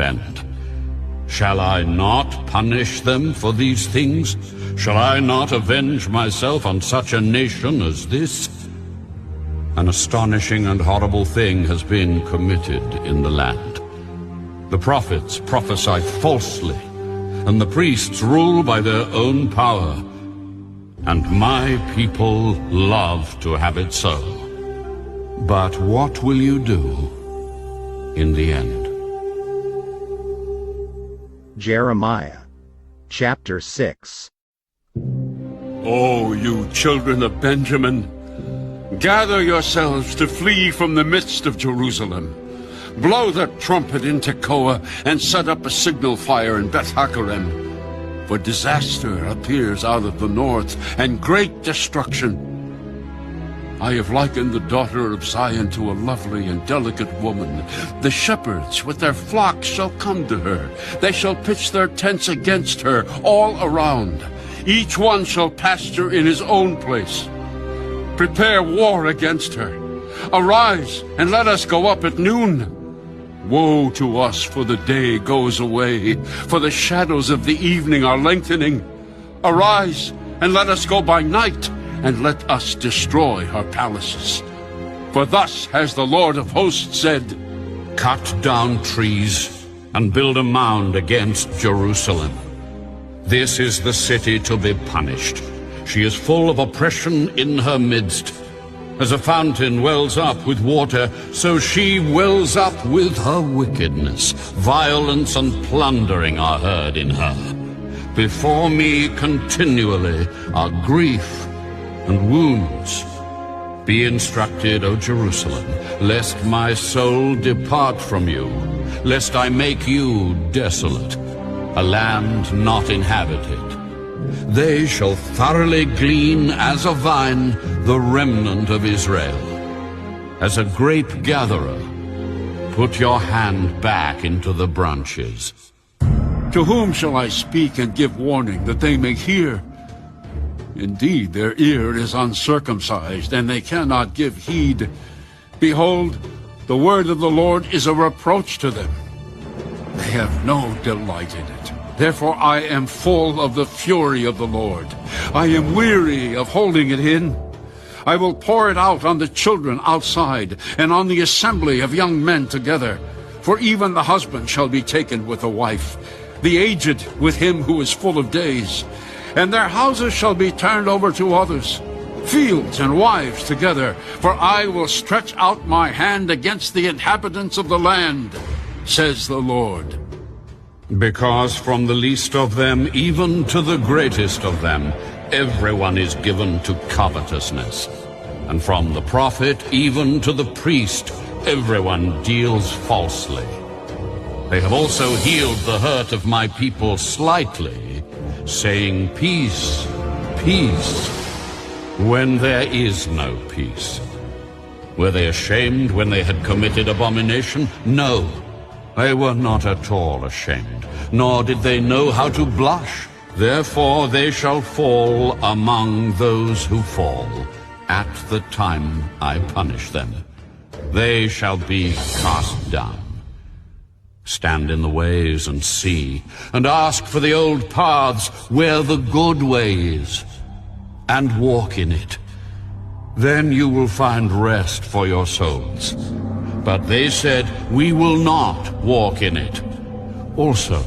defend. Shall I not punish them for these things? Shall I not avenge myself on such a nation as this? An astonishing and horrible thing has been committed in the land. The prophets prophesy falsely, and the priests rule by their own power. And my people love to have it so. But what will you do in the end? Jeremiah, chapter 6. O you children of Benjamin, gather yourselves to flee from the midst of Jerusalem. Blow the trumpet in Tekoa and set up a signal fire in Beth-Hakerem. For disaster appears out of the north, and great destruction. I have likened the daughter of Zion to a lovely and delicate woman. The shepherds with their flocks shall come to her. They shall pitch their tents against her all around. Each one shall pasture in his own place. Prepare war against her. Arise, and let us go up at noon. Woe to us, for the day goes away, for the shadows of the evening are lengthening. Arise, and let us go by night, and let us destroy her palaces. For thus has the Lord of hosts said, Cut down trees and build a mound against Jerusalem. This is the city to be punished. She is full of oppression in her midst. As a fountain wells up with water, so she wells up with her wickedness. Violence and plundering are heard in her. Before me continually are grief and wounds. Be instructed, O Jerusalem, lest my soul depart from you, lest I make you desolate, a land not inhabited. They shall thoroughly glean as a vine the remnant of Israel. As a grape gatherer, put your hand back into the branches. To whom shall I speak and give warning that they may hear? Indeed, their ear is uncircumcised, and they cannot give heed. Behold, the word of the Lord is a reproach to them. They have no delight in it. Therefore I am full of the fury of the Lord. I am weary of holding it in. I will pour it out on the children outside, and on the assembly of young men together. For even the husband shall be taken with a wife, the aged with him who is full of days. And their houses shall be turned over to others, fields and wives together. For I will stretch out my hand against the inhabitants of the land, says the Lord. Because from the least of them, even to the greatest of them, everyone is given to covetousness. And from the prophet, even to the priest, everyone deals falsely. They have also healed the hurt of my people slightly, saying, Peace, peace, when there is no peace. Were they ashamed when they had committed abomination? No. They were not at all ashamed, nor did they know how to blush. Therefore they shall fall among those who fall, at the time I punish them. They shall be cast down. Stand in the ways and see, and ask for the old paths where the good way is, and walk in it. Then you will find rest for your souls. But they said, We will not walk in it. Also,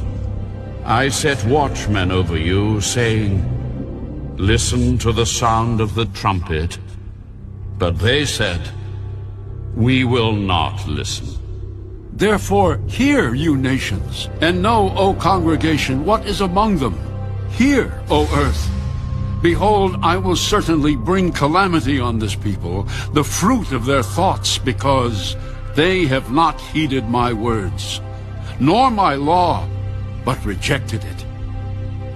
I set watchmen over you, saying, Listen to the sound of the trumpet. But they said, We will not listen. Therefore hear, you nations, and know, O congregation, what is among them. Hear, O earth. Behold, I will certainly bring calamity on this people, the fruit of their thoughts, because they have not heeded my words, nor my law, but rejected it.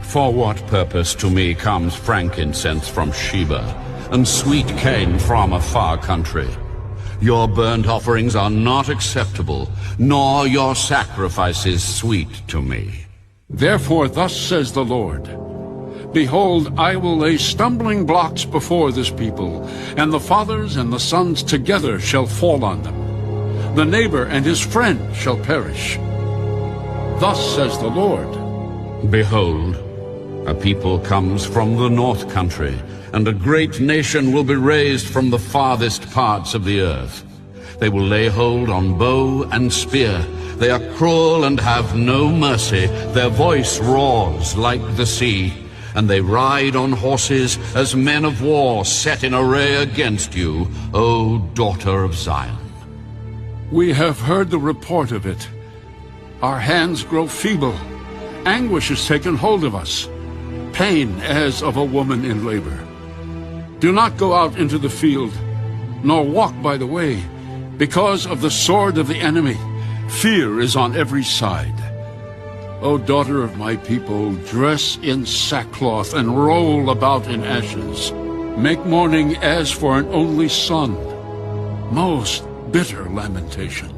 For what purpose to me comes frankincense from Sheba, and sweet cane from a far country? Your burnt offerings are not acceptable, nor your sacrifices sweet to me. Therefore thus says the Lord, Behold, I will lay stumbling blocks before this people, and the fathers and the sons together shall fall on them. The neighbor and his friend shall perish. thus says the Lord. Behold, a people comes from the north country, and a great nation will be raised from the farthest parts of the earth. They will lay hold on bow and spear. They are cruel and have no mercy. Their voice roars like the sea, and they ride on horses as men of war set in array against you, O daughter of Zion. We have heard the report of it. Our hands grow feeble. Anguish has taken hold of us, pain as of a woman in labor. Do not go out into the field, nor walk by the way, because of the sword of the enemy. Fear is on every side. O daughter of my people, dress in sackcloth and roll about in ashes. Make mourning as for an only son. Most bitter lamentation.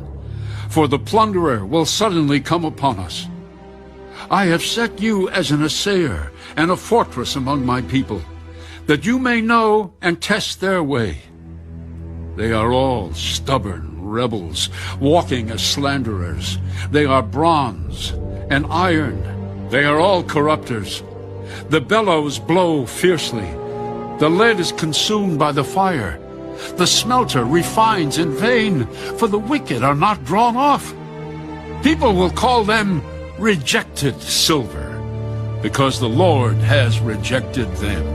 For the plunderer will suddenly come upon us. I have set you as an assayer and a fortress among my people, that you may know and test their way. They are all stubborn rebels, walking as slanderers. They are bronze and iron. They are all corrupters. The bellows blow fiercely. The lead is consumed by the fire. The smelter refines in vain, for the wicked are not drawn off. People will call them rejected silver, because the Lord has rejected them.